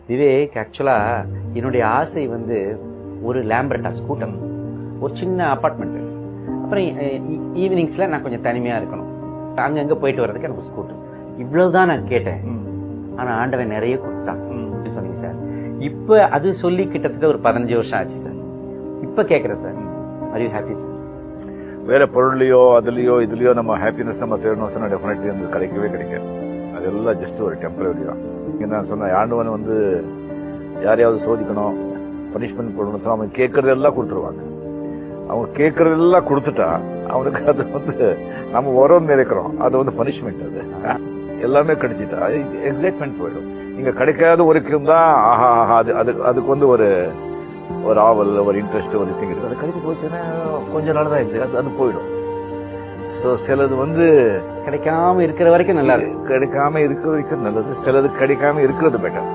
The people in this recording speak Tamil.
விவேக், ஆக்சுவலா என்னுடைய ஆசை வந்து ஒரு லேம்பரட்டா ஸ்கூட்டர், ஒரு சின்ன அப்பார்ட்மெண்ட், அப்புறம் ஈவினிங்ஸ்ல நான் கொஞ்சம் தனிமையா இருக்கணும், அங்கங்க போயிட்டு வர்றதுக்கு எனக்கு ஸ்கூட்டர். இவ்வளவுதான் நான் கேட்டேன். ஆனா ஆண்டவன் நிறைய கொடுத்தான் சொன்னீங்க சார். இப்ப அது சொல்லி கிட்டத்தட்ட ஒரு 15 வருஷம் ஆச்சு சார். இப்ப கேக்குறேன் sir, are you happy sir? வேற பொருள்லயோ அதுலயோ இதுலயோ நம்ம ஹாப்பினஸ் நம்ம தேடணும் சொன்னா டெஃபினெட்லி வந்து கிடைக்கவே கிடைக்காது. அதெல்லாம் ஜஸ்ட் ஒரு டெம்பரரி தான். நான் சொன்ன ஆண்டவன் வந்து யாரையாவது சோதிக்கணும், பனிஷ்மெண்ட் போடணும் சொன்னா அவங்க கேட்கறதெல்லாம் கொடுத்துருவாங்க. அவங்க கேட்கறதெல்லாம் கொடுத்துட்டா அவனுக்கு அது வந்து நம்ம உரம் நிறைக்கிறோம், அது வந்து பனிஷ்மெண்ட். அது எல்லாமே கிடைச்சிட்டா எக்ஸைட்மெண்ட் போயிடும். இங்க கிடைக்காத ஒரு தான் ஆஹா ஆஹா, அதுக்கு வந்து ஒரு ஆவல், ஒரு இன்ட்ரெஸ்ட், ஒரு திங் இருக்கு. அது கிடைச்சி போச்சுன்னா கொஞ்ச நாள் தான் அது போயிடும். சிலது வந்து கிடைக்காம இருக்கிற வரைக்கும் நல்லா இருக்கு, கிடைக்காம இருக்கிற வரைக்கும் நல்லது, சிலது கிடைக்காம இருக்கிறது பெட்டர்.